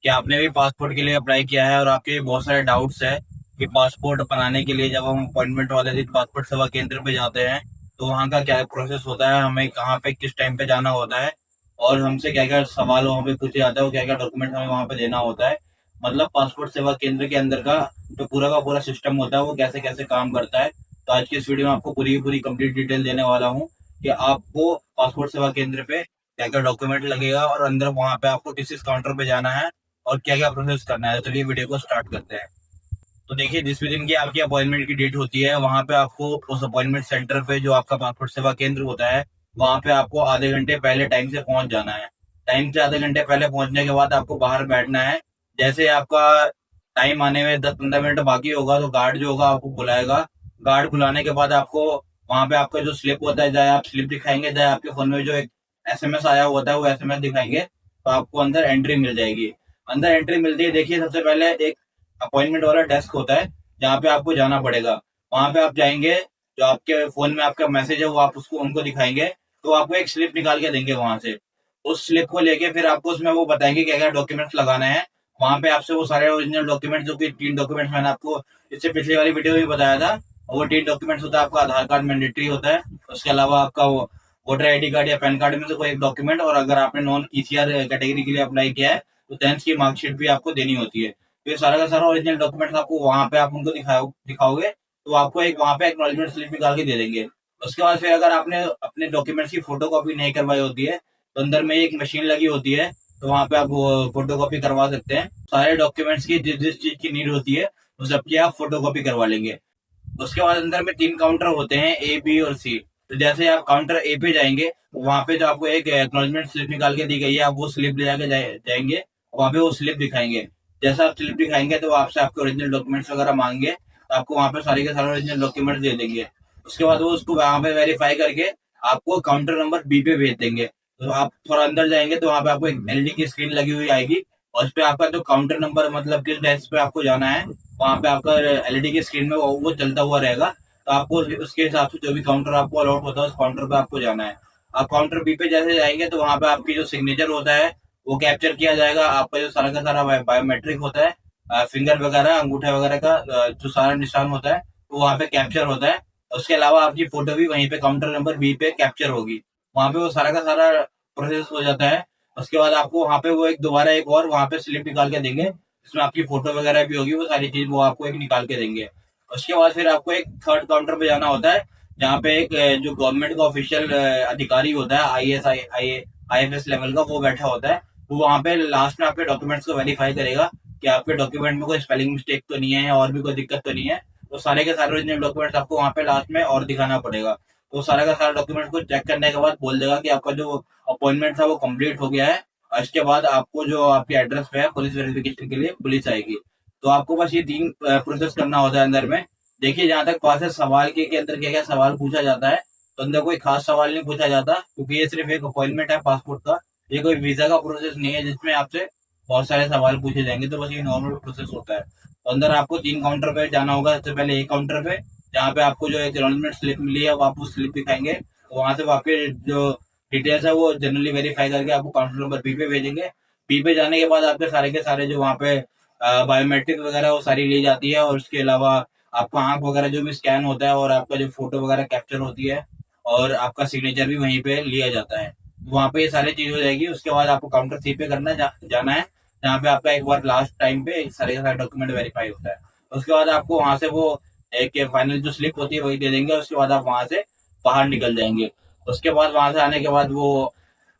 कि आपने भी पासपोर्ट के लिए अप्लाई किया है और आपके बहुत सारे डाउट्स है कि पासपोर्ट बनाने के लिए जब हम अपॉइंटमेंट वाले दिन पासपोर्ट सेवा केंद्र पे जाते हैं तो वहाँ का क्या प्रोसेस होता है, हमें कहाँ पे किस टाइम पे जाना होता है और हमसे क्या क्या सवाल वहाँ पे पूछे जाता है और क्या क्या डॉक्यूमेंट हमें वहाँ पे देना होता है। मतलब पासपोर्ट सेवा केंद्र के अंदर का पूरा सिस्टम होता है वो कैसे कैसे काम करता है। तो आज की इस वीडियो में आपको पूरी पूरी कंप्लीट डिटेल देने वाला हूँ कि आपको पासपोर्ट सेवा केंद्र पे क्या क्या डॉक्यूमेंट लगेगा और अंदर वहाँ पे आपको किस किस काउंटर पे जाना है और क्या क्या प्रोसेस करना है। तो चलिए वीडियो को स्टार्ट करते हैं। तो देखिए, जिस भी दिन की आपकी अपॉइंटमेंट की डेट होती है वहाँ पे आपको उस अपॉइंटमेंट सेंटर पे जो आपका पासपोर्ट सेवा केंद्र होता है वहाँ पे आपको आधे घंटे पहले टाइम से पहुंच जाना है। टाइम से आधे घंटे पहले पहुंचने के बाद आपको बाहर बैठना है। जैसे आपका टाइम आने में 10-15 मिनट बाकी होगा तो गार्ड जो होगा आपको बुलाएगा। गार्ड बुलाने के बाद आपको वहाँ पे आपका जो स्लिप होता है, चाहे आप स्लिप दिखाएंगे चाहे आपके फोन में जो एक एसएमएस आया होता है वो एसएमएस दिखाएंगे तो आपको अंदर एंट्री मिल जाएगी। अंदर एंट्री मिलती है, देखिए सबसे पहले एक अपॉइंटमेंट वाला डेस्क होता है जहाँ पे आपको जाना पड़ेगा। वहां पे आप जाएंगे, जो आपके फोन में आपका मैसेज है वो आप उसको उनको दिखाएंगे तो आपको एक स्लिप निकाल के देंगे वहां से। उस स्लिप को लेके फिर आपको उसमें वो बताएंगे क्या क्या डॉक्यूमेंट्स लगाने हैं। वहां पे आपसे वो सारे ओरिजिनल डॉक्यूमेंट, जो कि 3 डॉक्यूमेंट्स मैंने आपको इससे पिछली वाली वीडियो में बताया था, वो 3 डॉक्यूमेंट्स होता है। आपका आधार कार्ड मैंडेटरी होता है, उसके अलावा आपका वो वोटर आईडी कार्ड या पैन कार्ड में से कोई एक डॉक्यूमेंट, और अगर आपने नॉन ईसीआर कैटेगरी के लिए अप्लाई किया है तो 10th की मार्कशीट भी आपको देनी होती है। तो ये सारा का सारा ओरिजिनल डॉक्यूमेंट्स आपको वहां पे आप उनको दिखाओगे तो आपको एक वहां पे एक्नॉलेजमेंट स्लिप निकाल के दे देंगे। उसके बाद फिर अगर आपने अपने डॉक्यूमेंट्स की फोटो कॉपी नहीं करवाई होती है तो अंदर में एक मशीन लगी होती है, तो वहां पे आप फोटो कॉपी करवा सकते हैं। सारे डॉक्यूमेंट्स की जिस जिस चीज की नीड होती है उस सबकी आप फोटो कॉपी करवा लेंगे। उसके बाद अंदर में 3 काउंटर होते हैं, ए बी और सी। तो जैसे आप काउंटर ए पे जाएंगे तो वहां पे जो आपको एक एक्नॉलेजमेंट स्लिप निकाल के दी गई है आप वो स्लिप ले जाके जाएंगे। वहां पे वो स्लिप दिखाएंगे। जैसा आप स्लिप दिखाएंगे तो वो आपसे आपके ओरिजिनल डॉक्यूमेंट्स वगैरह मांगेंगे तो आपको वहां पे सारे के सारे ओरिजिनल डॉक्यूमेंट्स दे देंगे। उसके बाद वो उसको वहां पे वेरीफाई करके आपको काउंटर नंबर बी पे भेज देंगे। तो आप थोड़ा अंदर जाएंगे तो वहां पे आपको एक एलईडी की स्क्रीन लगी हुई आएगी और उस पे आपका जो काउंटर नंबर, मतलब किस डेस्क पे आपको जाना है, वहां पे आपका एलईडी की स्क्रीन में वो चलता हुआ रहेगा। तो आपको उसके हिसाब से जो भी काउंटर आपको अलॉट होता है उस काउंटर पे आपको जाना है। आप काउंटर बी पे जैसे जाएंगे तो वहां पे आपकी जो सिग्नेचर होता है वो कैप्चर किया जाएगा। आपका जो सारा का सारा बायोमेट्रिक होता है, फिंगर वगैरह, अंगूठे वगैरह का जो सारा निशान होता है वो वहां पे कैप्चर होता है। उसके अलावा आपकी फोटो भी वहीं पे काउंटर नंबर बी पे कैप्चर होगी। वहां पे वो सारा का सारा प्रोसेस हो जाता है। उसके बाद आपको वहां पे वो एक दोबारा एक और वहां पे स्लिप निकाल के देंगे जिसमें आपकी फोटो वगैरह भी होगी, वो सारी चीज वो आपको एक निकाल के देंगे। उसके बाद फिर आपको एक थर्ड काउंटर पे जाना होता है जहाँ पे एक जो गवर्नमेंट का ऑफिशियल अधिकारी होता है, आईएफएस लेवल का, वो बैठा होता है। वो वहाँ पे लास्ट में आपके डॉक्यूमेंट्स को वेरीफाई करेगा कि आपके डॉक्यूमेंट में कोई स्पेलिंग मिस्टेक तो नहीं है और भी कोई दिक्कत तो नहीं है। तो सारे के सारे ओरिजिनल डॉक्यूमेंट्स आपको वहाँ पे लास्ट में और दिखाना पड़ेगा। तो सारा का सारा डॉक्यूमेंट को चेक करने के बाद बोल देगा कि आपका जो अपॉइंटमेंट था वो कंप्लीट हो गया है। और इसके बाद आपको जो आपके एड्रेस पे है पुलिस वेरिफिकेशन के लिए पुलिस आएगी। तो आपको बस ये 3 प्रोसेस करना होता है अंदर में। देखिए, जहां तक बात है सवाल के अंदर क्या क्या सवाल पूछा जाता है, तो अंदर कोई खास सवाल नहीं पूछा जाता क्योंकि ये सिर्फ एक अपॉइंटमेंट है पासपोर्ट का। ये कोई वीजा का प्रोसेस नहीं है जिसमें आपसे बहुत सारे सवाल पूछे जाएंगे। तो बस ये नॉर्मल प्रोसेस होता है। तो अंदर आपको 3 काउंटर पे जाना होगा। सबसे पहले एक काउंटर पे जहाँ पे आपको जो एक्नॉलेजमेंट स्लिप मिली है वो आप उस स्लिप दिखाएंगे, तो वहां से वो आपके जो डिटेल्स है वो जनरली वेरीफाई करके आपको काउंटर नंबर बी पे भेजेंगे। बी पे जाने के बाद आपके सारे के सारे जो वहाँ पे बायोमेट्रिक वगैरह वो सारी ली जाती है, और उसके अलावा आपका आंख वगैरह जो भी स्कैन होता है और आपका जो फोटो वगैरह कैप्चर होती है और आपका सिग्नेचर भी वहीं पे लिया जाता है। वहाँ पे ये सारी चीज हो जाएगी। उसके बाद आपको काउंटर सी पे जाना है जहाँ पे आपका एक बार लास्ट टाइम पे सारे के सारे डॉक्यूमेंट वेरीफाई होता है। उसके बाद आपको वहां से वो एक फाइनल जो स्लिप होती है वही दे देंगे। उसके बाद आप वहां से बाहर निकल जाएंगे। उसके बाद वहां से आने के बाद वो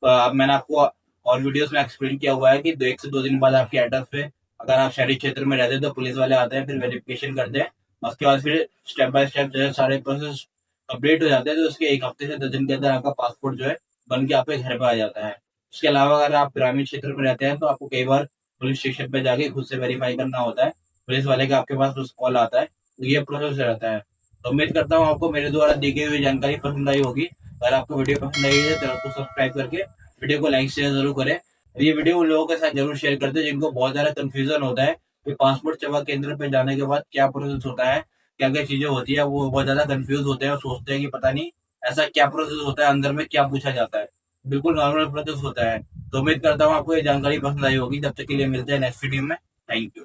मैंने आपको और वीडियोस में एक्सप्लेन किया हुआ है कि 1 से 2 दिन बाद आपके एड्रेस पे, अगर आप शहरी क्षेत्र में रहते हैं तो पुलिस वाले आते हैं, फिर वेरिफिकेशन करते हैं। उसके बाद फिर स्टेप बाय स्टेप जो है सारे प्रोसेस कंप्लीट हो जाते हैं। तो उसके 1 हफ्ते से 10 दिन के अंदर आपका पासपोर्ट जो है बन के आपके घर पे आ जाता है। उसके अलावा अगर आप ग्रामीण क्षेत्र में रहते हैं तो आपको कई बार पुलिस स्टेशन पे जाके खुद से वेरीफाई करना होता है। पुलिस वाले का आपके पास उस कॉल आता है, तो ये प्रोसेस रहता है। तो उम्मीद करता हूँ आपको मेरे द्वारा दी गई हुई जानकारी पसंद आई होगी। अगर आपको वीडियो पसंद आई है तो आपको सब्सक्राइब करके वीडियो को लाइक शेयर जरूर करें। और ये वीडियो उन लोगों के साथ जरूर शेयर करते हैं जिनको बहुत ज्यादा कंफ्यूजन होता है कि पासपोर्ट सेवा केंद्र पे जाने के बाद क्या प्रोसेस होता है, क्या क्या चीजें होती है। वो बहुत ज्यादा कंफ्यूज होते हैं और सोचते हैं कि पता नहीं ऐसा क्या प्रोसेस होता है, अंदर में क्या पूछा जाता है। बिल्कुल नॉर्मल प्रोसेस होता है। तो उम्मीद करता हूँ आपको ये जानकारी पसंद आई होगी। जब तक के लिए मिलते हैं नेक्स्ट वीडियो में। Thank you.